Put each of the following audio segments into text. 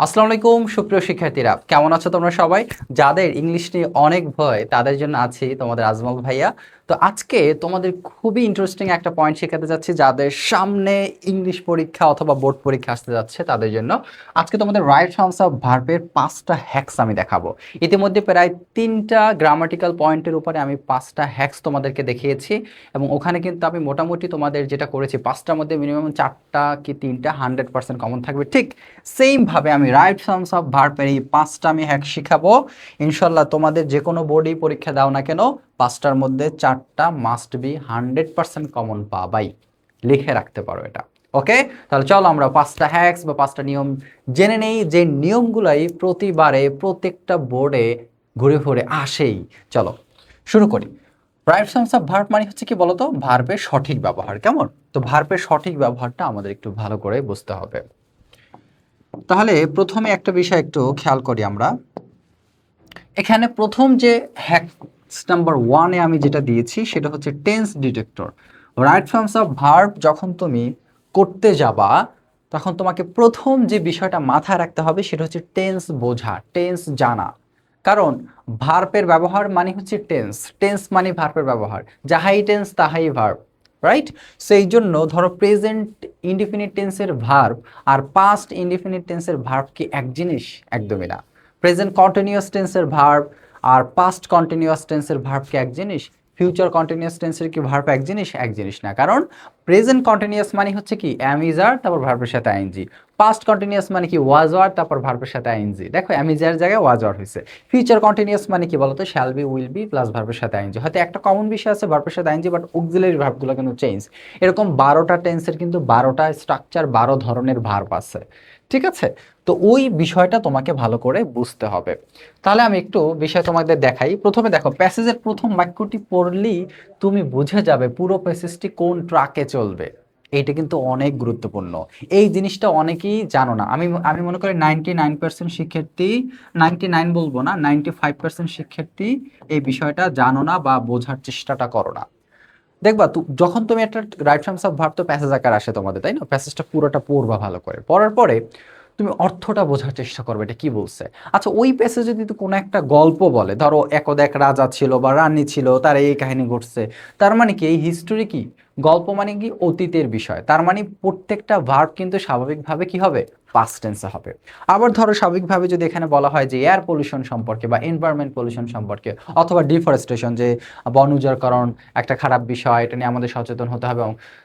আসসালামু আলাইকুম সুপ্রিয় শিক্ষার্থীরা, কেমন আছো তোমরা সবাই? যাদের ইংলিশ নিয়ে অনেক ভয় তাদের জন্য আছি তোমাদের আজমল ভাইয়া। তো আজকে তোমাদের খুবই ইন্টারেস্টিং একটা পয়েন্ট শেখাতে যাচ্ছি, যাদের সামনে ইংলিশ পরীক্ষা অথবা বোর্ড পরীক্ষা আসতে যাচ্ছে তাদের জন্য। আজকে তোমাদের রাইট ফর্মস অফ ভার্বের 5টা হ্যাক্স আমি দেখাবো। ইতিমধ্যে প্রায় 3টা গ্রামাটিক্যাল পয়েন্টের উপরে আমি 5টা হ্যাক্স তোমাদেরকে দেখিয়েছি, এবং ওখানে কিন্তু আমি মোটামুটি তোমাদের যেটা করেছি 5টার মধ্যে মিনিমাম 4টা কি 3টা 100% কমন থাকবে। ঠিক সেম ভাবে আমি রাইট ফর্মস অফ ভার্বের এই 5টা আমি হ্যাক শিখাবো। ইনশাল্লাহ তোমাদের যে কোনো বোর্ডেই পরীক্ষা দাও না কেন, 5টার মধ্যে 4টা মাস্ট বি 100% কমন পাবাই। লিখে রাখতে পারো এটা। ওকে, তাহলে চলো আমরা 5টা হ্যাক্স বা 5টা নিয়ম জেনে নেই, যে নিয়মগুলাই প্রতিবারে প্রত্যেকটা বোর্ডে ঘুরে ঘুরে আসেই। চলো শুরু করি। রাইট ফর্মস অফ ভার্ব মানে হচ্ছে কি বলতো? ভার্বের সঠিক ব্যবহার। কেমন? তো ভার্বের সঠিক ব্যবহারটা আমাদের একটু ভালো করে বুঝতে হবে। তাহলে প্রথমে একটা বিষয় একটু খেয়াল করি আমরা। এখানে প্রথম যে হ্যাক্স নাম্বার 1-এ আমি যেটা দিয়েছি সেটা হচ্ছে tense detector. Right forms of verb যখন তুমি করতে যাবা, তখন তোমাকে প্রথম যে বিষয়টা মাথায় রাখতে হবে সেটা হচ্ছে টেন্স বোঝা, টেন্স জানা। কারণ ভার্বের ব্যবহার মানে হচ্ছে টেন্স, টেন্স মানে ভার্বের ব্যবহার, যাহাই টেন্স তাহাই ভার্ব, রাইট? সেই জন্য ধরো প্রেজেন্ট ইনডিফিনিট টেন্সের ভার্ব আর পাস্ট ইনডিফিনিট টেন্সের ভার্ব কি এক জিনিস? একদমই না। প্রেজেন্ট কন্টিনিউয়াস টেন্সের ভার্ব আর পাস্ট কন্টিনিউয়াস টেন্সের ভার্ব কি এক জিনিস? ফিউচার কন্টিনিউয়াস টেন্সের কি ভার্ব এক জিনিস? এক জিনিস না। কারণ প্রেজেন্ট কন্টিনিউয়াস মানে হচ্ছে কি অ্যাম ইজ আর, তারপর ভার্বের সাথে আইএনজি। পাস্ট কন্টিনিউয়াস মানে কি ওয়াজ ওয়ার, তারপর ভার্বের সাথে আইএনজি। দেখো অ্যাম ইজ আর জায়গায় ওয়াজ ওয়ার হয়েছে। ফিউচার কন্টিনিউয়াস মানে কি বলতো? Shall be, will be plus ভার্বের সাথে আইএনজি। হয়তো একটা কমন বিষয় আছে ভার্বের সাথে আইএনজি, বাট অক্সিলারি ভার্বগুলো কিন্তু চেঞ্জ। এরকম 12টা টেন্সের কিন্তু 12টা স্ট্রাকচার, 12 ধরনের ভার্ব আছে। ঠিক আছে? তো ওই বিষয়টা তোমাকে ভালো করে বুঝতে হবে। তাহলে আমি একটু বিষয় তোমাদের দেখাই। প্রথমে দেখো, প্যাসেজের প্রথম বাক্যটি পড়লেই তুমি বুঝে যাবে পুরো প্যাসেজটি কোন ট্র্যাকে চলবে। এইটা কিন্তু অনেক গুরুত্বপূর্ণ। এই জিনিসটা অনেকেই জানো না। আমি আমি মনে করি 99% শিক্ষার্থী, 99 বলবো না, 95% শিক্ষার্থী এই বিষয়টা জানো না বা বোঝার চেষ্টাটা করো না। দেখবা যখন তুমি একটা রাইট ফর্মস অফ ভার্ব, তো প্যাসেজ আকার আসে তোমাদের, তাই না? প্যাসেজটা পুরোটা পড়বা ভালো করে। পড়ার পরে তুমি অর্থটা বোঝার চেষ্টা করবে এটা কি বলছে। আচ্ছা, ওই প্যাসেজে যদি কোনো একটা গল্প বলে, ধরো একদা এক রাজা ছিল বা রানী ছিল, তার এই কাহিনী ঘটছে, তার মানে কি এই হিস্টোরি কি? গল্প মানে কি অতীতের বিষয়। তার মানে প্রত্যেকটা ভার্ব কিন্তু স্বাভাবিকভাবে কি হবে? পাস্ট টেন্সে হবে। আবার ধরো স্বাভাবিকভাবে যদি এখানে বলা হয় যে এয়ার পলিউশন সম্পর্কে বা এনভায়রনমেন্ট পলিউশন সম্পর্কে, অথবা ডিফরেস্টেশন, যে বন উজাড়করণ একটা খারাপ বিষয়, এটা নিয়ে আমাদের সচেতন হতে হবে।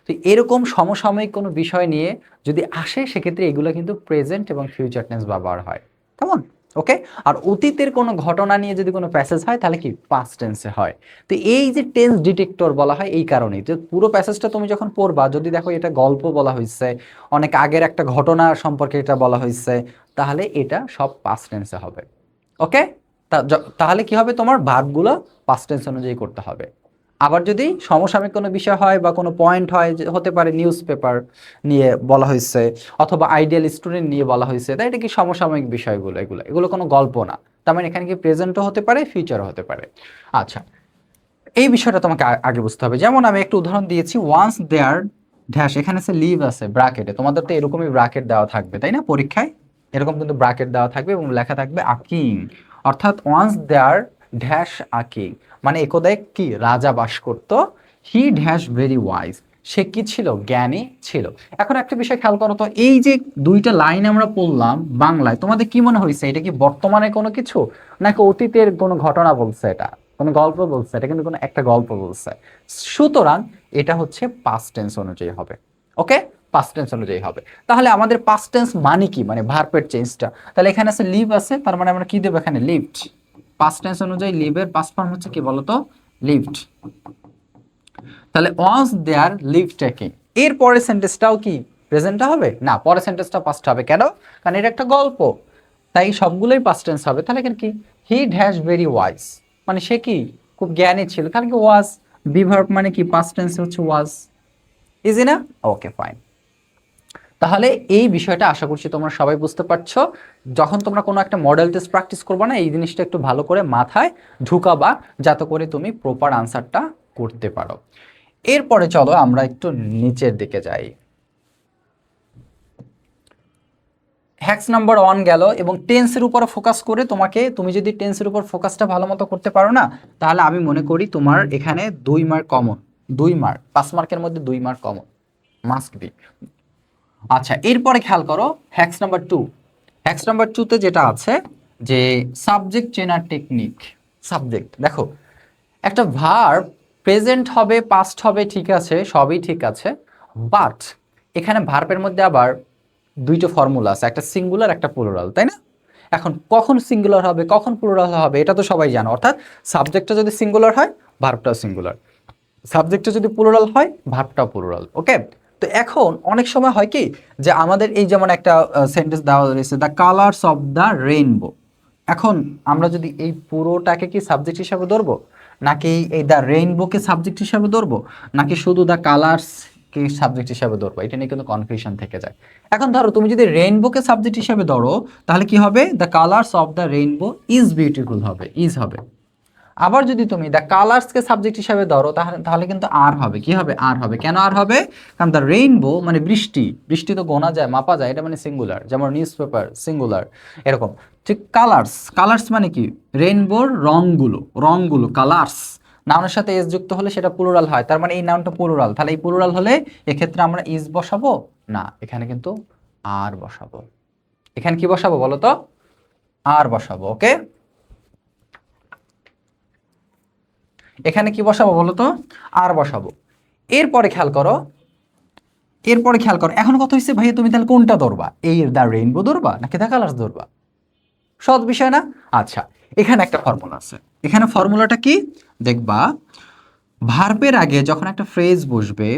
তো এরকম সমসাময়িক কোনো বিষয় নিয়ে যদি আসে, সেক্ষেত্রে এগুলো কিন্তু প্রেজেন্ট এবং ফিউচার টেন্স ব্যবহার হয়। কেমন? ওকে। আর অতীতের কোনো ঘটনা নিয়ে যদি কোনো প্যাসেজ হয়, তাহলে কি পাস্ট টেন্সে হয়। তো এই যে টেন্স ডিটেক্টর বলা হয় এই কারণেই, যে পুরো প্যাসেজটা তুমি যখন পড়বা, যদি দেখো এটা গল্প বলা হয়েছে, অনেক আগের একটা ঘটনা সম্পর্কে এটা বলা হয়েছে, তাহলে এটা সব পাস্ট টেন্সে হবে। ওকে। তাহলে কি হবে? তোমার ভার্বগুলো পাস্ট টেন্স অনুযায়ী করতে হবে। আবার যদি সমসাময়িক কোনো বিষয় হয় বা কোনো পয়েন্ট হয়, যে হতে পারে নিউজ পেপার নিয়ে বলা হয়েছে অথবা আইডিয়াল স্টুডেন্ট নিয়ে বলা হয়েছে, তাই এটা কি সমসাময়িক বিষয়গুলো, এগুলো এগুলো কোনো গল্প না। তার মানে এখানে কি প্রেজেন্টও হতে পারে, ফিউচারও হতে পারে। আচ্ছা, এই বিষয়টা তোমাকে আগে বুঝতে হবে। যেমন আমি একটা উদাহরণ দিয়েছি, ওয়ান্স দেয়ার ড্যাশ, এখানে সে লিভ আছে ব্র্যাকেটে। তোমাদের তো এরকমই ব্র্যাকেট দেওয়া থাকবে, তাই না? পরীক্ষায় এরকম কিন্তু ব্র্যাকেট দেওয়া থাকবে এবং লেখা থাকবে আ কিং। অর্থাৎ once there dash a king, মানে একদায় কি রাজা বাস করত। হি ড্যাশ ভেরি ওয়াইজ, সে কি ছিল? জ্ঞানী ছিল। এখন একটা বিষয় খেয়াল করো তো, এই যে দুইটা লাইন আমরা পড়লাম বাংলায়, তোমাদের কি মনে হয়েছে এটা কি বর্তমানে কোনো কিছু, নাকি অতীতের কোনো ঘটনা বলছে? এটা কোনো গল্প বলছে? এটা কিন্তু কোনো একটা গল্প বলছে। সুতরাং এটা হচ্ছে পাস্ট টেন্স অনুযায়ী হবে। ওকে, পাস্ট টেন্স অনুযায়ী হবে। তাহলে আমাদের পাস্ট টেন্স মানে কি? মানে ভার্বের চেঞ্জটা। তাহলে এখানে আছে লিভ আছে, তার মানে আমরা কি দেবো এখানে? লিভড। পাস্ট টেন্স অনুযায়ী লিভের পাস্ট ফর্ম হচ্ছে কি বলতো? লিভড। তাহলে ওয়াজ দেয়ার লিভ টেকিং, এর পরের সেন্টেন্সটাও কি প্রেজেন্টটা হবে? না, পরের সেন্টেন্সটা পাস্ট হবে। কেন? কারণ এটা একটা গল্প, তাই সবগুলোই পাস্ট টেন্স হবে। তাহলে এখানে কি? হি ড্যাশ ভেরি ওয়াইজ, মানে সে কি খুব জ্ঞানী ছিল। কারণ কি ওয়াজ, বি ভার্ব মানে কি পাস্ট টেন্স হচ্ছে ওয়াজ। ইজি না? ওকে, ফাইন। তাহলে এই বিষয়টা আশা করছি তোমরা সবাই বুঝতে পারছো। যখন তোমরা কোনো একটা মডেল টেস্ট প্র্যাকটিস করবে না, এই জিনিসটা একটু ভালো করে মাথায় ঢুকাবা, যাতে করে তুমি প্রপার আনসারটা করতে পারো। এরপরে চলো আমরা একটু নিচের দিকে যাই। হ্যাক্স নাম্বার 1 গেল, এবং টেন্সের উপরে ফোকাস করে তুমি যদি টেন্সের উপর ফোকাসটা ভালো মতো করতে পারো না, তাহলে আমি মনে করি তোমার এখানে 2 মার্ক কমন, 2 মার্ক, 5 মার্কের মধ্যে 2 মার্ক কমন মাস্ট বি। আচ্ছা, এরপরে খেয়াল করো হ্যাক্স নাম্বার 2। হ্যাক্স নাম্বার 2তে যেটা আছে যে সাবজেক্ট চেনার টেকনিক। সাবজেক্ট দেখো, একটা ভার্ব প্রেজেন্ট হবে, পাস্ট হবে, ঠিক আছে, সবই ঠিক আছে, বাট এখানে ভার্বের মধ্যে আবার দুইটা ফর্মুলা আছে, একটা সিঙ্গুলার একটা প্লুরাল, তাই না? এখন কখন সিঙ্গুলার হবে কখন প্লুরাল হবে এটা তো সবাই জানো, অর্থাৎ সাবজেক্টটা যদি সিঙ্গুলার হয় ভার্বটাও সিঙ্গুলার, সাবজেক্টটা যদি প্লুরাল হয় ভার্বটাও প্লুরাল। ওকে, তো এখন অনেক সময় হয় কি যে আমাদের এই যেমন একটা সেন্টেন্স দেওয়া রয়েছে the colours of the rainbow. এখন আমরা যদি এই পুরোটাকে কি সাবজেক্ট হিসাবে ধরবো, নাকি এই দ্য রেইনবোকে সাবজেক্ট হিসাবে ধরবো, নাকি শুধু দ্য কালার্স কে সাবজেক্ট হিসাবে ধরবো, এটা নিয়ে কিন্তু কনফিউশন থেকে যায়। এখন ধরো তুমি যদি রেইনবোকে সাবজেক্ট হিসাবে ধরো তাহলে কি হবে, the colours of the rainbow is beautiful হবে, ইজ হবে। আবার যদি তুমি দ্য কালার্সকে সাবজেক্ট হিসাবে ধরো তাহলে তাহলে কিন্তু আর হবে, কি হবে, আর হবে। কেন আর হবে? কারণ দ্য রেইনবো মানে বৃষ্টি, বৃষ্টি তো গোনা যায়, মাপা যায়, এটা মানে সিঙ্গুলার, যেমন নিউজ পেপার সিঙ্গুলার, এরকম। ঠিক কালার্স, কালার্স মানে কি, রেইনবোর রংগুলো, রংগুলো কালার্স, নাউনের সাথে এস যুক্ত হলে সেটা প্লুরাল হয়, তার মানে এই নাউনটা প্লুরাল, তাহলে এই প্লুরাল হলে এক্ষেত্রে আমরা ইজ বসাবো না, এখানে কিন্তু আর বসাবো। এখানে কি বসাবো বলো তো, আর বসাবো। ওকে, এখানে কি বসাবো বলো তো, আর বসাবো। এরপরে খেয়াল করো, এরপরে খেয়াল করো, এখন কথা হচ্ছে ভাইয়া তুমি তাহলে কোনটা ধরবা, এই দ্য রেইনবো ধরবা নাকি দ্য কালার্স ধরবা? সহজ বিষয় না? আচ্ছা, এখানে একটা ফর্মুলা আছে, এখানে ফর্মুলাটা কি দেখবা, ভার্বের আগে যখন একটা ফ্রেজ বসবে,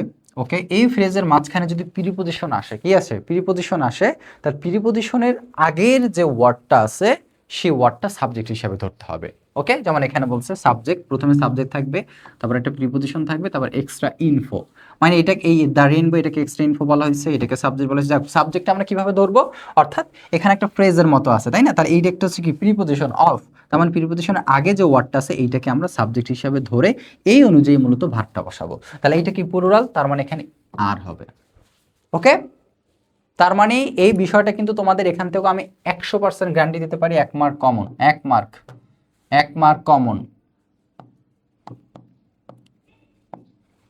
ওকে, এই ফ্রেজের মাঝখানে যদি প্রিপজিশন আসে, কি আসে, প্রিপজিশন আসে, তার প্রিপজিশনের আগের যে ওয়ার্ডটা আছে সেই ওয়ার্ডটা সাবজেক্ট হিসাবে ধরতে হবে। ওকে, যেমন এখানে বলছে সাবজেক্ট, প্রথমে সাবজেক্ট থাকবে, তারপর একটা প্রিপজিশন থাকবে, তারপর এক্সট্রা ইনফো, মানে এটা এই দ্য রেইনবো এটাকে এক্সট্রা ইনফো বলা হয়েছে, এটাকে সাবজেক্ট বলা হয়েছে। সাবজেক্ট আমরা কিভাবে ধরবো, অর্থাৎ এখানে একটা ফ্রেজের মতো আছে, তাই না, তার এইটা একটা হচ্ছে কি প্রিপজিশন অফ, তার মানে প্রিপজিশনের আগে যে ওয়ার্ডটা আছে এইটাকে আমরা সাবজেক্ট হিসাবে ধরে এই অনুযায়ী মূলত ভার্বটা বসাবো। তাহলে এইটা কি প্লুরাল, তার মানে এখানে আর হবে। ওকে, তার মানে এই বিষয়টা কিন্তু তোমাদের এখান থেকেও আমি 100% গ্যারান্টি দিতে পারি, 1 mark common, 1 mark, 1 mark common.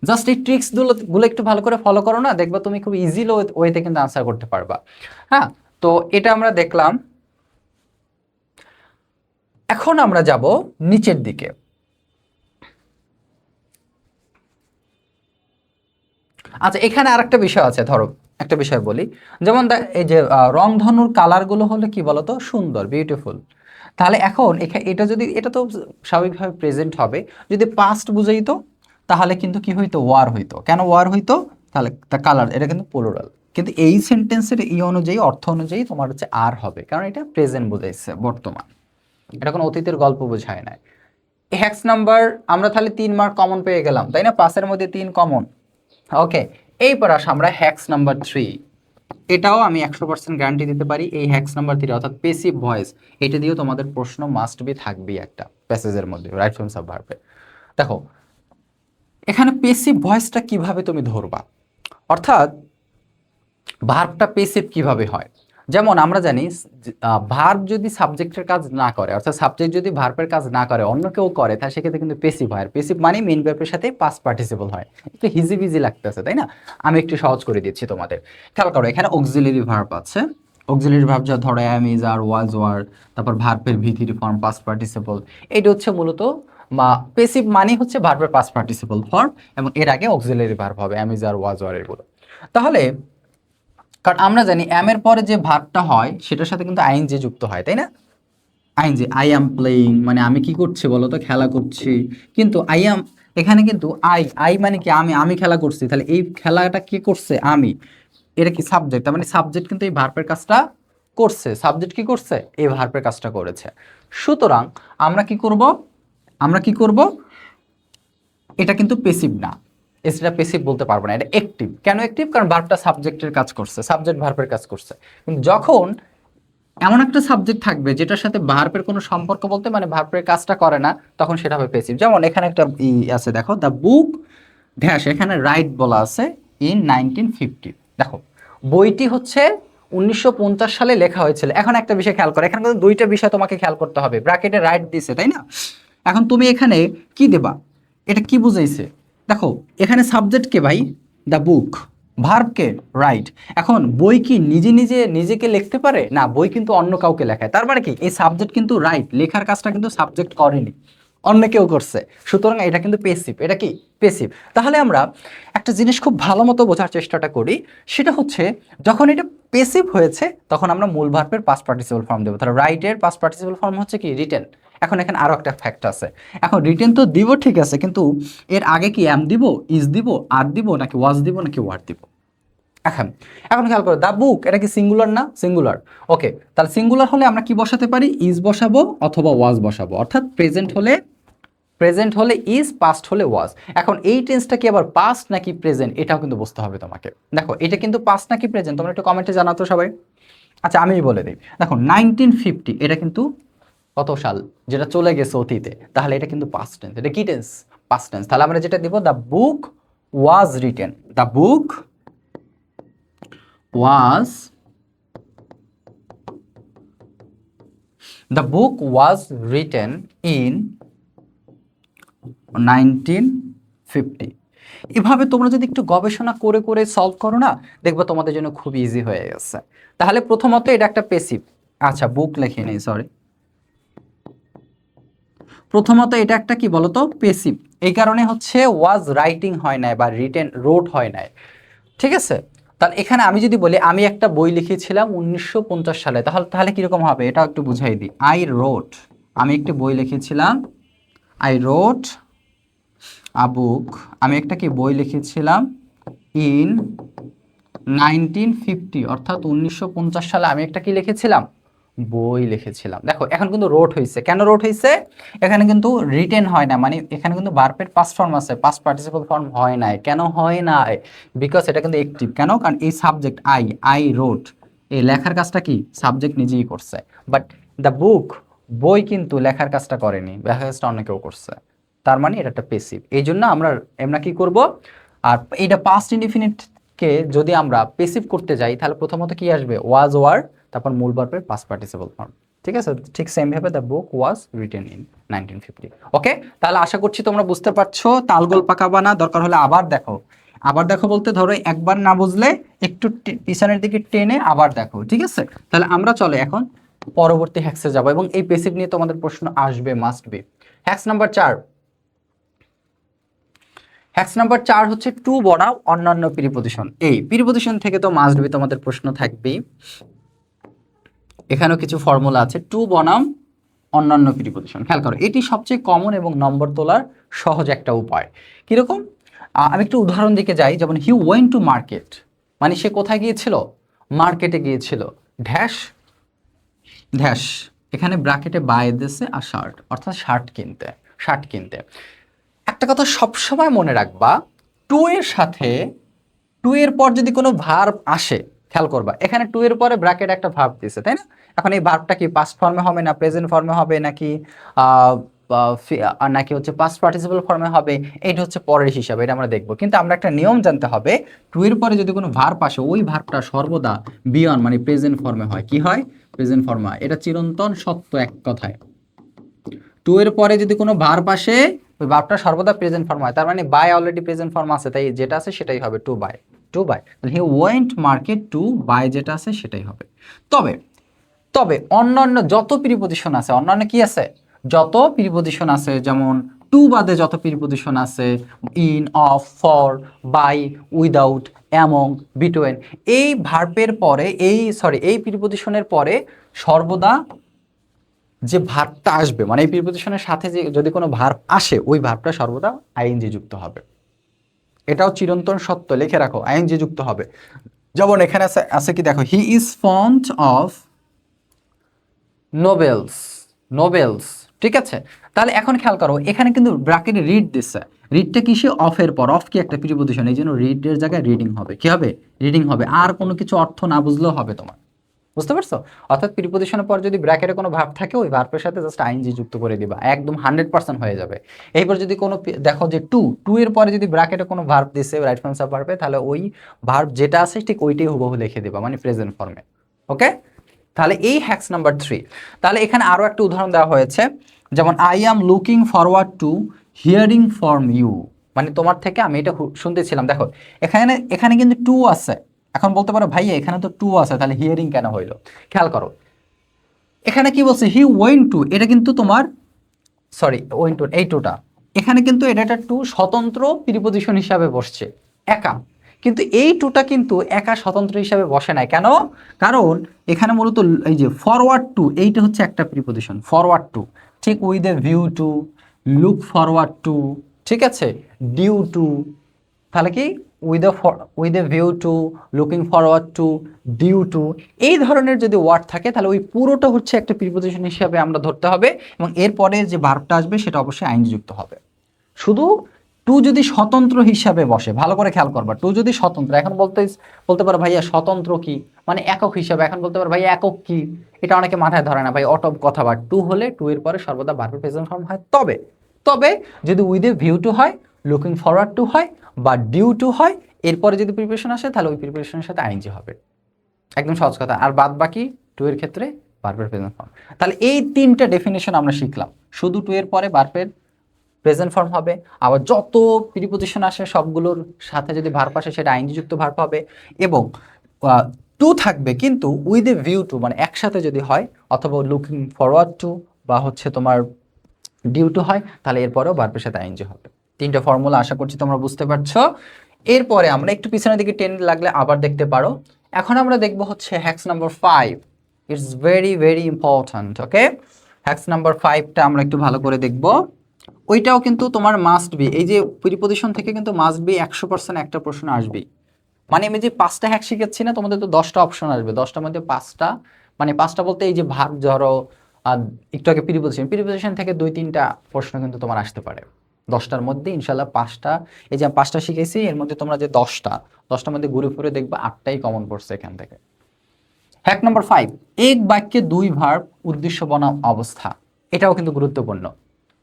Just এই ট্রিক্স গুলো একটু ভালো করে ফলো করো না, দেখবা তুমি খুব ইজি ওয়েতে কিন্তু আনসার করতে পারবা। হ্যাঁ, তো এটা আমরা দেখলাম। এখন আমরা যাব নিচের দিকে। আচ্ছা, এখানে আরেকটা বিষয় আছে, ধরো একটা বিষয় বলি, যেমন এই যে রংধনুর কালারগুলো হলে কি বলতো, সুন্দর, বিউটিফুল। তাহলে এখন এটা যদি, এটা তো স্বাভাবিকভাবে প্রেজেন্ট হবে, যদি পাস্ট বুঝাইতো তাহলে কিন্তু কি হইতো, ওয়ার হইতো। কেন ওয়ার হইতো, তাহলে তা কালার, এটা কিন্তু প্লুরাল, কিন্তু এই সেন্টেন্সের এই অনুযায়ী, অর্থ অনুযায়ী তোমার হচ্ছে আর হবে, কারণ এটা প্রেজেন্ট বুঝাইছে, বর্তমান, এটা কোনো অতীতের গল্প বোঝায় না। হ্যাক্স নাম্বার আমরা তাহলে 3 মার্ক কমন পেয়ে গেলাম, তাই না, 5-এর মধ্যে 3 কমন। ওকে, এইবার আসা আমরা হ্যাক্স নাম্বার 3, এটাও আমি 100% গ্যারান্টি দিতে পারি, এই হ্যাক্স নাম্বার 3 অর্থাৎ পেসিভ ভয়েস, এটা দিয়েও তোমাদের প্রশ্ন মাস্ট বি থাকবেই একটা প্যাসেজের মধ্যে, রাইট ফ্রম সাবভার্বে। দেখো এখানে পেসিভ ভয়েসটা কিভাবে তুমি ধরবা, অর্থাৎ ভার্বটা পেসিভ কিভাবে হয়। যেমন আমরা জানি ভার্ব যদি সাবজেক্টের কাজ না করে, অর্থাৎ সাবজেক্ট যদি ভার্বের কাজ না করে, অন্য কেউ করে, তাহলে সেক্ষেত্রে কিন্তু পেসিভ হয়। পেসিভ মানে মেইন ভার্বের সাথে পাস্ট পার্টিসিপল হয়। একটু হিজিবিজি লাগতেছে, তাই না? আমি একটু সহজ করে দিচ্ছি তোমাদের। খেয়াল করো, এখানে অক্সিলারি ভার্ব আছে, অক্সিলারি ভার্ব যা ধরো অ্যাম, ইজ, আর, ওয়াজ, ওয়ার, তারপর ভার্বের ভিথির ফর্ম পাস্ট পার্টিসিপল, এটা হচ্ছে মূলত বা পেসিভ মানে হচ্ছে ভার্বের পাস্ট পার্টিসিপল ফর্ম, এবং এর আগে অক্সিলারি ভার্ব হবে অ্যাম, ইজ, আর, ওয়াজ, ওয়ার এগুলো। তাহলে কারণ আমরা জানি এম এর পরে যে ভার্বটা হয় সেটার সাথে কিন্তু আইএনজি যুক্ত হয়, তাই না? আইএনজি, আই অ্যাম প্লেয়িং মানে আমি কি করছি বলো তো, খেলা করছি। কিন্তু আই অ্যাম, এখানে কিন্তু আই মানে কি, আমি খেলা করছি, তাহলে এই খেলাটা কি করছে, আমি, এটা কি সাবজেক্ট, তার মানে সাবজেক্ট কিন্তু এই ভার্বের কাজটা করছে, সাবজেক্ট কি করছে, এই ভার্বের কাজটা করেছে। সুতরাং আমরা কি করব, আমরা কি করব, এটা কিন্তু পেসিভ না, এটা পেসিভ বলতে পারবো না, এটা অ্যাক্টিভ। কেন অ্যাক্টিভ? কারণ ভার্বটা সাবজেক্টের কাজ করছে, সাবজেক্ট ভার্বের কাজ করছে। কিন্তু যখন এমন একটা সাবজেক্ট থাকবে যেটার সাথে ভার্বের কোনো সম্পর্ক বলতে মানে ভার্বের কাজটা করে না, তখন সেটা হবে পেসিভ। যেমন এখানে একটা আছে, দেখো দ্য বুক ড্যাশ, এখানে রাইট বলা আছে ইন 1950। দেখো বইটি হচ্ছে 1950 সালে লেখা হয়েছিল। এখন একটা বিষয় খেয়াল করো, এখানে কিন্তু দুইটা বিষয় তোমাকে খেয়াল করতে হবে। ব্র্যাকেটে রাইট দিছে, তাই না? এখন তুমি এখানে কি দেবা, এটা কি বুঝাইছে দেখো, এখানে সাবজেক্ট কে ভাই? The book. Verb K? Right. এখন বই কি নিজে নিজে নিজেকে লিখতে পারে না, বই কিন্তু অন্য কাউকে লেখায়। তার মানে কি এই সাবজেক্ট কিন্তু রাইট, লেখার কাজটা কিন্তু সাবজেক্ট করেনি, অন্য কেউ করছে। সুতরাং এটা কিন্তু পেসিভ। এটা কি? পেসিভ। তাহলে আমরা একটা জিনিস খুব ভালো মতো বোঝার চেষ্টাটা করি, সেটা হচ্ছে যখন এটা পেসিভ হয়েছে তখন আমরা মূল ভার্বের পাস্ট পার্টিসিপল ফর্ম দেবো। তাহলে রাইটের পাস্ট পার্টিসিপল ফর্ম হচ্ছে কি? রিটেন। এখন এখানে আরো একটা ফ্যাক্ট আছে, এখন রিটেন তো দিব ঠিক আছে, কিন্তু এর আগে কি অ্যাম দিব, ইজ দিব, আর দিব, নাকি ওয়াজ দিব, নাকি ওয়ার দিব? এখন এখন খেয়াল করো, দ্য বুক এটা কি সিঙ্গুলার না? সিঙ্গুলার। ওকে, তাহলে সিঙ্গুলার হলে আমরা কি বসাতে পারি? ইজ বসাবো অথবা ওয়াজ বসাবো, অর্থাৎ প্রেজেন্ট হলে ইজ, পাস্ট হলে ওয়াজ। এখন এই টেন্সটা কি আবার পাস্ট নাকি প্রেজেন্ট, এটাও কিন্তু বুঝতে হবে তোমাকে। দেখো এটা কিন্তু পাস্ট নাকি প্রেজেন্ট, তোমরা একটু কমেন্টে জানাতো সবাই। আচ্ছা আমি বলে দিই, দেখো 1950 এটা কিন্তু কত সাল, যেটা চলে গেছে অতীতে, তাহলে এটা কিন্তু পাস্ট টেন্স। এটা কি টেন্স? Past tense. তাহলে আমরা যেটা দিব, the book was written, the book was the book was written in 1950। এভাবে তোমরা যদি একটু গবেষণা করে করে সলভ করো না, দেখবে তোমাদের জন্য খুব ইজি হয়ে গেছে। তাহলে প্রথমত এটা একটা পেসিভ। আচ্ছা বুক লিখে নেই, সরি। প্রথমত এটা একটা কি বলতো? পেসিভ। এই কারণে হচ্ছে ওয়াজ রাইটিং হয় নাই বা রিটেন রোট হয় নাই, ঠিক আছে? তাহলে এখানে আমি যদি বলি আমি একটা বই লিখেছিলাম 1950 সালে, তাহলে তাহলে কিরকম হবে এটাও একটু বুঝাই দিই। আই রোট, আমি একটি বই লিখেছিলাম। আই রোট আ বুক, আমি একটা কি বই লিখেছিলাম ইন 1950, অর্থাৎ 1950 সালে আমি একটা কি লিখেছিলাম? বই লিখেছিলাম। দেখো এখন কিন্তু রোট হয়েছে। কেন রোট হয়েছে? এখানে কিন্তু রিটেন হয় না, মানে এখানে কিন্তু ভার্বের পাস্ট ফর্ম আছে, পাস্ট পার্টিসিপল ফর্ম হয় নাই। কেন হয় নাই? বিকজ এটা কিন্তু অ্যাক্টিভ। কেন? কারণ এই সাবজেক্ট আই রোট, এই লেখার কাজটা কি সাবজেক্ট নিজেই করছে। বাট দ্য বুক, বই কিন্তু লেখার কাজটা করেনি, লেখার কাজটা অন্য কেউ করছে। তার মানে এটা একটা পেসিভ। এই জন্য আমরা আমরা কি করব, আর এইটা পাস্ট ইনডিফিনিট কে যদি আমরা পেসিভ করতে যাই, তাহলে প্রথমত কি আসবে? ওয়াজ, ওয়ার, তারপর মূল ভার্বের পাস্ট পার্টিসিপল ফর্ম। ঠিক আছে? ঠিক সেম ভাবে the book was written in 1950। ওকে, তাহলে আশা করছি তোমরা বুঝতে পারছো। তালগোল পাকাবা না, দরকার হলে আবার দেখো। আবার দেখো বলতে ধরো একবার না বুঝলে একটু পিছনের দিকে টেনে আবার দেখো, ঠিক আছে? তাহলে আমরা চলে এখন পরবর্তী হ্যাক্সে যাব, এবং এই পেসিভ নিয়ে তোমাদের প্রশ্ন আসবে, must be. Hacks number 4। Hacks number 4 হচ্ছে টু বনাম অন্যান্য প্রিপজিশন। এই প্রিপজিশন থেকে তো মাস্ট বি তোমাদের প্রশ্ন থাকবেই। এখানেও কিছু ফর্মুলা আছে। টু বনাম অন্যান্য প্রিপজিশন, খেয়াল করো, এটি সবচেয়ে কমন এবং নম্বর তোলার সহজ একটা উপায়। কিরকম? আমি একটু উদাহরণ দিকে যাই, যেমন হি ওয়েন্ট টু মার্কেট, মানে সে কোথায় গিয়েছিল? মার্কেটে গিয়েছিল। ড্যাশ ড্যাশ, এখানে ব্র্যাকেটে বাই দিছে আর শার্ট, অর্থাৎ শার্ট কিনতে। একটা কথা সবসময় মনে রাখবা, টু এর সাথে, টু এর পর যদি কোনো ভার্ব আসে, খেয়াল করবা এখানে টু এর পরে ব্র্যাকেট একটা ভার্ব দিছে, তাই না? এখন এই ভার্বটা কি পাস্ট ফর্মে হবে না প্রেজেন্ট ফর্মে হবে, নাকি নাকি হচ্ছে পাস্ট পার্টিসিপল ফর্মে হবে, এইটা হচ্ছে পরের হিসাবে, এটা আমরা দেখবো। কিন্তু আমরা একটা নিয়ম জানতে হবে, টু এর পরে যদি কোনো ভার্ব আসে, ওই ভার্বটা সর্বদা বিয়ন মানে প্রেজেন্ট ফর্মে হয়। কি হয়? প্রেজেন্ট ফর্মে হয়। এটা চিরন্তন সত্য এক কথায়। টু এর পরে যদি কোনো ভার্ব আসে, ওই ভার্বটা সর্বদা প্রেজেন্ট ফর্ম হয়। তার মানে বাই অলরেডি প্রেজেন্ট ফর্ম আছে, তাই যেটা আছে সেটাই হবে to buy. He went market to buy, যেটা আছে সেটাই হবে। তবে তবে অন্যান্য যত প্রিপজিশন আছে, অন্যান্য কি আছে? যত প্রিপজিশন আছে, যেমন টু বাদে যত প্রিপজিশন আছে, in, of, for, by, without, among, between, এই ভার্বের পরে এই প্রিপজিশনের পরে সর্বদা যে ভার্বটা আসবে, মানে এই প্রিপজিশনের সাথে যে যদি কোনো ভার্ব আসে, ওই ভার্বটা সর্বদা আইএনজি যুক্ত হবে। এটাও চিরন্তন সত্য, লিখে রাখো, আইএনজি যুক্ত হবে। যেমন এখানে আছে আছে কি দেখো, he is fond of novels, novels, ঠিক আছে? তাহলে এখন খেয়াল করো, এখানে কিন্তু ব্র্যাকেটে রিড দিচ্ছে। রিডটা কিসে? অফের পর। অফ কি একটা প্রিপজিশন, এই জন্য রিডের জায়গায় রিডিং হবে। কি হবে? রিডিং হবে। আর কোনো কিছু অর্থ না বুঝলেও হবে তোমার। বুঝতে পারছো? অর্থাৎ প্রিপজিশনের পর যদি ব্র্যাকেটে কোনো ভার্ব থাকে, ওই ভার্বের সাথে জাস্ট আইএনজি যুক্ত করে দিবা, একদম 100% হয়ে যাবে। এইবার যদি কোনো দেখো যে টু এর পরে যদি ব্র্যাকেটে কোনো ভার্ব দিছে রাইট ফর্ম সাব ভার্বে, তাহলে ওই ভার্ব যেটা আছে ঠিক ওইটাই হুবহু লিখে দিবা, মানে প্রেজেন্ট ফর্মে। ওকে, তাহলে এই হ্যাক্স নাম্বার 3। তাহলে এখানে আরো একটা উদাহরণ দেওয়া হয়েছে, যেমন I am looking forward to hearing from you, মানে তোমার থেকে আমি এটা শুনতেছিলাম। দেখো এখানে এখানে কিন্তু টু আছে, এখন বলতে পারো ভাইয়া এখানে তো টু আছে, তাহলে হিয়ারিং কেন হইলো? খেয়াল করো এখানে কি বলছে, হি ওয়েন্ট টু, এটা কিন্তু তোমার সরি ওয়েন্ট টু, এই টুটা এখানে কিন্তু এটা একটা টু স্বতন্ত্র প্রিপজিশন হিসাবে বসছে একা, কিন্তু এই টুটা কিন্তু একা স্বতন্ত্র হিসাবে বসে নাই কেন? কারণ এখানে মূলত এই যে ফরওয়ার্ড টু, এইটা হচ্ছে একটা প্রিপজিশন ফরওয়ার্ড টু, ঠিক with a view to, look forward to, ঠিক আছে, ডিউ টু, তাহলে কি with a view to, looking forward to, due to, এই ধরনের যদি ওয়ার্ড থাকে তাহলে ওই পুরোটা হচ্ছে একটা প্রিপজিশন হিসাবে আমরা ধরতে হবে, এবং এরপরে যে ভার্বটা আসবে সেটা অবশ্যই আইনযুক্ত হবে। শুধু টু যদি স্বতন্ত্র হিসাবে বসে, ভালো করে খেয়াল করবা, টু যদি স্বতন্ত্র, এখন বলতে পারো ভাইয়া স্বতন্ত্র কি মানে একক হিসাবে, এখন বলতে পারো ভাইয়া একক কি, এটা অনেকে মাথায় ধরে না ভাই, অটপ কথা, বা টু হলে টু এর পরে সর্বদা ভার্বের প্রেজেন্ট ফর্ম হয়, তবে তবে যদি উইথ এ ভিউ টু হয়, লুকিং ফরওয়ার্ড টু হয়, বা ডিউ টু হয়, এরপরে যদি প্রিপারেশন আসে তাহলে ওই প্রিপারেশনের সাথে আইএনজি হবে, একদম সহজ কথা। আর বাদ বাকি টু এর ক্ষেত্রে ভার্বের প্রেজেন্ট ফর্ম। তাহলে এই তিনটা ডেফিনেশন আমরা শিখলাম, শুধু টু এর পরে ভার্বের প্রেজেন্ট ফর্ম হবে, আবার যত প্রিপজিশন আসে সবগুলোর সাথে যদি ভার্ব আসে সেটা আইনজি যুক্ত ভার্ব হবে, এবং টু থাকবে কিন্তু উইথ এ ভিউ টু, মানে একসাথে যদি হয়, অথবা লুকিং ফরওয়ার্ড টু, বা হচ্ছে তোমার ডিউ টু হয়, তাহলে এরপরেও ভার্বের সাথে আইনজি হবে। তিনটা ফর্মুলা আশা করছি তোমরা বুঝতে পারছো। এরপরে আমরা একটু পিছনের দিকে টেন লাগলে আবার দেখতে পারো। এখন আমরা দেখব হচ্ছে hacks number 5, it's very very important. Okay, hacks number 5টা আমরা একটু ভালো করে দেখব। ওইটাও কিন্তু তোমার মাস্ট বি, এই যে প্রিপজিশন থেকে কিন্তু মাস্ট বি 100% একটা প্রশ্ন আসবেই। মানে আমি যে 5টা হ্যাক শিখাচ্ছি না, তোমাদের তো 10টা অপশন আসবে, 10টার মধ্যে 5টা, মানে 5টা বলতে এই যে ভাগ ধরো একটু আগে প্রিপজিশন থেকে 2-3টা প্রশ্ন কিন্তু তোমার আসতে পারে 10টার মধ্যে, ইনশাল্লাহ 5টা, এই যে 5টা শিখেছি এর মধ্যে তোমরা যে 10টার মধ্যে ঘুরে ফিরে দেখবা 8টাই কমন পড়ছে এখান থেকে। হ্যাক নাম্বার 5, এক বাক্যে 2 ভার্ব উদ্দেশ্য বনাম অবস্থা, এটাও কিন্তু গুরুত্বপূর্ণ,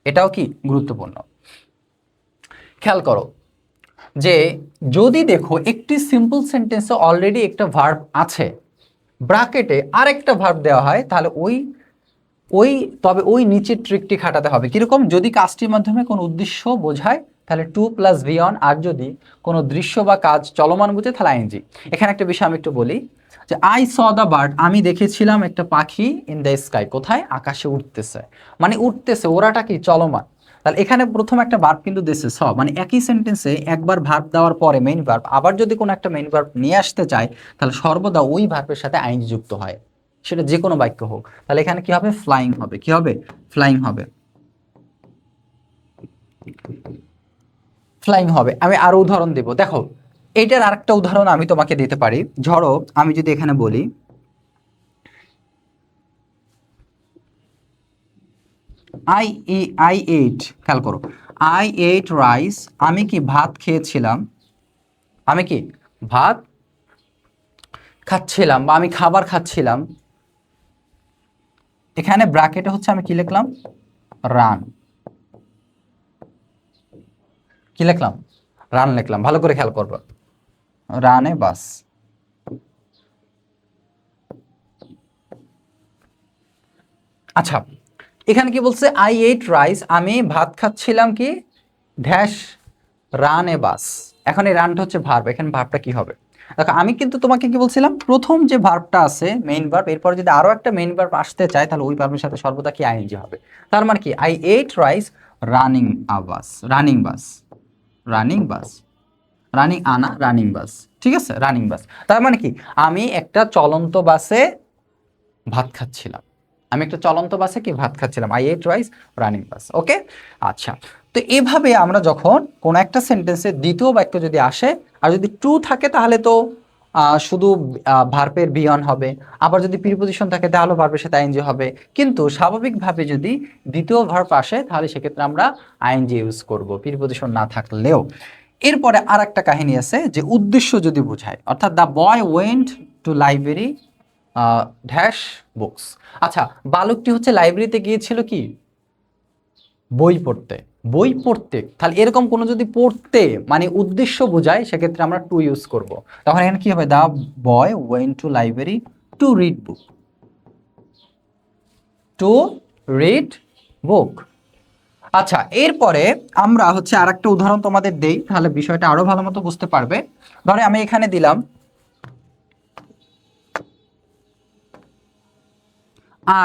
এটাও কি গুরুত্বপূর্ণ। খেয়াল করো যে যদি দেখো একটি সিম্পল সেন্টেন্সে অলরেডি একটা ভার্ব আছে, ব্র্যাকেটে আরেকটা ভার্ব দেওয়া হয়, তাহলে তবে ওই নিচের ট্রিকটি খাটাতে হবে। কিরকম? যদি কাজটির মাধ্যমে কোনো উদ্দেশ্য বোঝায় তাহলে টু প্লাস ভি অন, আর যদি কোনো দৃশ্য বা কাজ চলমান বুঝে তাহলে আইএনজি। এখানে একটা বিষয় আমি একটু বলি যে আই স দ্য বার্ড, আমি দেখেছিলাম একটা পাখি ইন দ্য স্কাই, কোথায়? আকাশে উঠতেছে, মানে উঠতেছে, ওরাটা কি চলমান। তাহলে এখানে প্রথম একটা ভার্ব কিন্তু দিছে স, মানে একই সেন্টেন্সে একবার ভার্ব দেওয়ার পরে মেইন ভার্ব, আবার যদি কোনো একটা মেইন ভার্ব নিয়ে আসতে চায় তাহলে সর্বদা ওই ভার্বের সাথে আইএনজি যুক্ত হয়, সেটা যে কোনো বাক্য হোক। তাহলে এখানে কি হবে? ফ্লাইং হবে। কি হবে? ফ্লাইং হবে, ফ্লাইং হবে। আমি আরো উদাহরণ দেব, দেখো এইটার আরেকটা উদাহরণ আমি তোমাকে দিতে পারি। ধরো আমি যদি এখানে বলি আই এইট, খেয়াল করো, আই এইট রাইস, আমি কি ভাত খেয়েছিলাম, আমি কি ভাত খাচ্ছিলাম, বা আমি খাবার খাচ্ছিলাম। এখানে ব্র্যাকেটে হচ্ছে আমি কি লিখলাম? রান। কি লিখলাম? রান লিখলাম। ভালো করে খেয়াল করবো, রানে বাস। আচ্ছা, এখানে কি বলছে? আই এইট রাইস, আমি ভাত খাচ্ছিলাম কি ড্যাশ রান এ বাস। এখন এই রানটা হচ্ছে ভার্ব, এখানে ভার্বটা কি হবে? দেখো আমি কিন্তু তোমাকে কি বলছিলাম, প্রথম যে ভার্বটা আছে মেইন ভার্ব, এরপর যদি আরো একটা মেইন ভার্ব আসতে চায় তাহলে ওই ভার্বের সাথে সর্বদা কি আইএনজি হবে। তার মানে কি? I ate rice running a bus, running bus, running bus, running আনা, রানিং বাস, ঠিক আছে, রানিং বাস। তার মানে কি? আমি একটা চলন্ত বাসে ভাত খাচ্ছিলাম, আমি একটা চলন্ত বাসে কি ভাত খাচ্ছিলাম, I ate rice running bus. Okay, আচ্ছা। তো এভাবে আমরা যখন কোন একটা সেন্টেন্সে দ্বিতীয় বাক্য যদি আসে আর যদি টু থাকে তাহলে তো শুধু ভার্বের বি অন হবে, আবার যদি প্রিপজিশন থাকে তাহলে ভার্বের সাথে আইএনজি হবে, কিন্তু স্বাভাবিকভাবে যদি দ্বিতীয় ভার্ব আসে তাহলে সেক্ষেত্রে আমরা আইএনজি ইউজ করব প্রিপজিশন না থাকলেও। এরপরে আর একটা কাহিনী আছে যে উদ্দেশ্য যদি বোঝায়, অর্থাৎ the boy went to library dash books. আচ্ছা, বালকটি হচ্ছে লাইব্রেরিতে গিয়েছিল কি বই পড়তে, বই পড়তে। তাহলে এরকম কোনো যদি পড়তে মানে উদ্দেশ্য বোঝায় সেক্ষেত্রে আমরা টু ইউজ করব। তখন এখানে কি হবে? The boy went to library to to read book, to read book. আচ্ছা, এরপরে আমরা হচ্ছে আরেকটা উদাহরণ তোমাদের দেই, তাহলে বিষয়টা আরো ভালো মতো বুঝতে পারবে। ধরে আমি এখানে দিলাম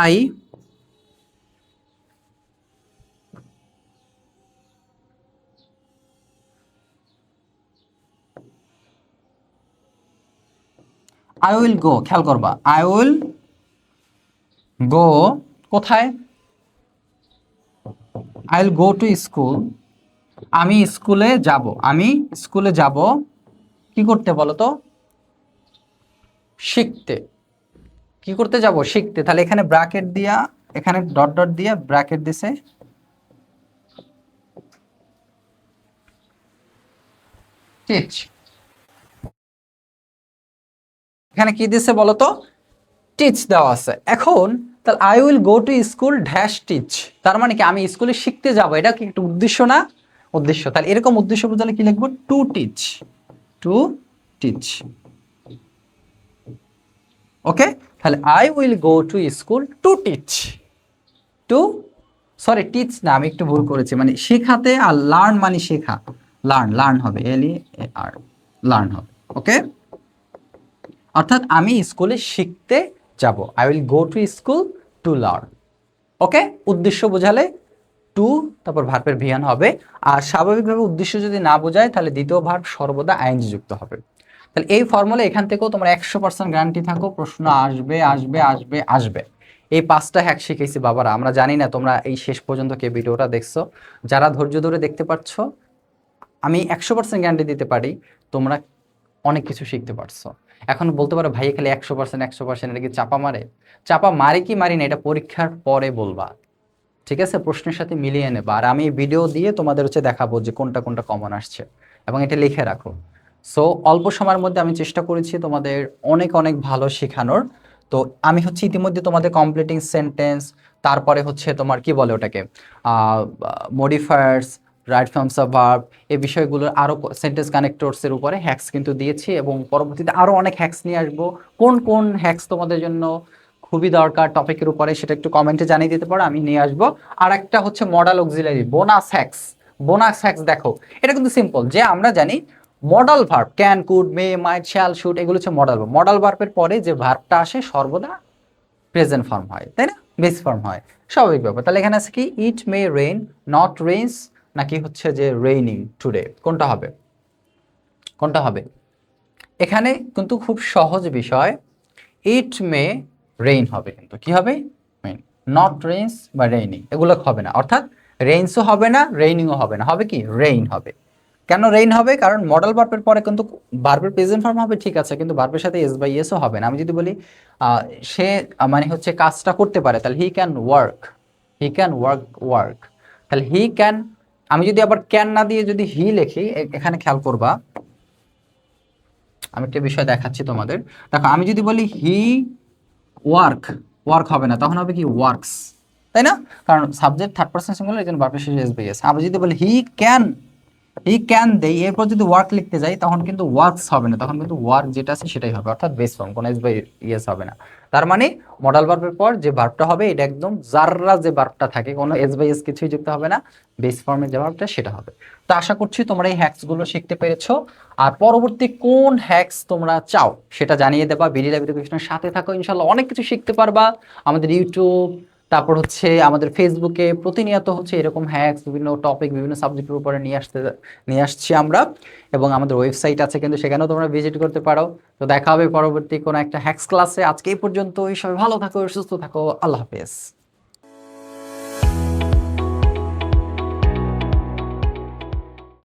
আই আই উইল গো, খেয়াল করবা, আই উইল গো কোথায়, I will go to school, আমি স্কুলে যাব, আমি স্কুলে যাব কি করতে বলো তো, শিখতে। কি করতে যাব, শিখতে। তাহলে এখানে ব্র্যাকেট দিয়া, এখানে ডট ডট দিয়া ব্র্যাকেট দিছে টিচ, এখানে কি দিছে বলো তো, টিচ দেওয়া আছে। এখন তাহলে I will go to school dash teach, তার মানে কি আমি স্কুলে শিখতে যাব, এটা কি একটা উদ্দেশ্য না, উদ্দেশ্য। তাহলে এরকম উদ্দেশ্য বোঝালে কি লিখবো, to teach, to teach. Okay, তাহলে I will go to school to teach, to, sorry teach না, আমি একটু ভুল করেছি, মানে শেখাতে, আর লার্ন মানে শেখা, লার্ন, লার্ন হবে, এল ই আর, লার্ন হবে। ওকে, অর্থাৎ আমি স্কুলে শিখতে যাব, I will go to school to learn. Okay, উদ্দেশ্য বোঝালে টু, তারপর ভার্বের ভিয়ান হবে। আর স্বাভাবিকভাবে উদ্দেশ্য যদি না বোঝায় তাহলে দ্বিতীয় ভার্ব সর্বদা আইএনজি যুক্ত হবে। তাহলে এই ফর্মুলা এখান থেকেও তোমরা 100% গ্যারান্টি থাকো, প্রশ্ন আসবে আসবে আসবে আসবে। এই 5টা হ্যাক শিখেছি বাবারা, আমরা জানি না তোমরা এই শেষ পর্যন্ত কে ভিডিওটা দেখছো, যারা ধৈর্য ধরে দেখতে পাচ্ছ, আমি 100% গ্যারান্টি দিতে পারি তোমরা অনেক কিছু শিখতে পারছো। এখন বলতে পারো ভাই খালি 100% 100% এটা কি চাপা মারে, চাপা মারি কি মারি না এটা পরীক্ষার পরে বলবা, ঠিক আছে, প্রশ্নের সাথে মিলিয়ে নেবা। আর আমি ভিডিও দিয়ে তোমাদের হচ্ছে দেখাবো যে কোনটা কোনটা কমন আসছে, এবং এটা লিখে রাখো। সো অল্প সময়ের মধ্যে আমি চেষ্টা করেছি তোমাদের অনেক অনেক ভালো শেখানোর। তো আমি হচ্ছে ইতিমধ্যে তোমাদের কমপ্লিটিং সেন্টেন্স, তারপরে হচ্ছে তোমার কি বলে ওটাকে, modifiers, right forms of verb, এই বিষয়গুলোর আরও সেন্টেন্স কানেক্টরসের উপরে হ্যাক্স কিন্তু দিয়েছি, এবং পরবর্তীতে আরও অনেক হ্যাক্স নিয়ে আসবো। কোন কোন হ্যাক্স তোমাদের জন্য খুবই দরকার টপিকের উপরে সেটা একটু কমেন্টে জানিয়ে দিতে পারো, আমি নিয়ে আসবো। আর একটা হচ্ছে modal auxiliary, bonus hacks. Bonus hacks দেখো, এটা কিন্তু সিম্পল, যে আমরা জানি modal verb can, could, may, might, shall, should, এগুলো হচ্ছে মডাল ভার্ব। মডাল ভার্বের পরে যে ভার্বটা আসে সর্বদা প্রেজেন্ট ফর্ম হয়, তাই না, বেস ফর্ম হয়, স্বাভাবিক ব্যাপার। তাহলে এখানে আছে কি, ইট মে রেইন, নট রেইনস, নাকি হচ্ছে যে রেইনিং টুডে, কোনটা হবে, কোনটা হবে। এখানে কিন্তু খুব সহজ বিষয়, ইট মে রেইন হবে, কিন্তু কি হবে, নট রেইনস বা রেইনিং এগুলো হবে না, অর্থাৎ রেইনসও হবে না, রেইনিংও হবে না, হবে কি, রেইন হবে। কেন রেইন হবে, কারণ মডেল ভার্বের পরে কিন্তু ভার্বের প্রেজেন্ট ফর্ম হবে, ঠিক আছে, কিন্তু ভার্বের সাথে এস বাই এসও হবে না। আমি যদি বলি সে মানে হচ্ছে কাজটা করতে পারে, তাহলে he can work, he can work, work, তাহলে হি ক্যান। আমি যদি আবার ক্যান না দিয়ে যদি হি লিখি, এখানে খেয়াল করবা, আমি একটা বিষয় দেখাচ্ছি তোমাদের। দেখো, আমি যদি বলি হি ওয়ার্ক, ওয়ার্ক হবে না, তখন হবে কি, ওয়ার্কস, তাই না, কারণ সাবজেক্ট থার্ড পারসন সিঙ্গুলার, এজন্য ভার্বের শেষে এস বাই এস। আমি যদি বলি হি ক্যান, হি ক্যান দেই, এরপর যদি ওয়ার্ক লিখতে যাই তখন কিন্তু ওয়ার্কস হবে না, তখন কিন্তু ওয়ার্ক যেটা আছে সেটাই হবে, অর্থাৎ বেস ফর্ম, কোনো এস বাই ইএস হবে না। তার মানে মডাল ভার্বের পর যে ভার্বটা হবে এটা একদম যাররা যে ভার্বটা থাকে, কোনো এস বাই এস কিছুই যুক্ত হবে না, বেস ফর্মের যে ভার্বটা সেটা হবে। তো আশা করছি তোমরা এই হ্যাক্স গুলো শিখতে পেরেছো। আর পরবর্তী কোন হ্যাক্স তোমরা চাও সেটা জানিয়ে দেবা, বিডি লাইভ এডুকেশনের সাথে থাকো, ইনশাল্লাহ অনেক কিছু শিখতে পারবা। আমাদের ইউটিউব, তারপর হচ্ছে আমাদের ফেসবুকে প্রতিনিয়ত হচ্ছে এরকম হ্যাক্স, বিভিন্ন টপিক, বিভিন্ন সাবজেক্টের উপরে নিয়ে আসছি আমরা, এবং আমাদের ওয়েবসাইট আছে কিন্তু, সেখানেও তোমরা ভিজিট করতে পারো। তো দেখা হবে পরবর্তী কোনো একটা হ্যাক্স ক্লাসে। আজকে এই পর্যন্তই, সবাই ভালো থাকো, সুস্থ থাকো, আল্লাহ হাফেজ।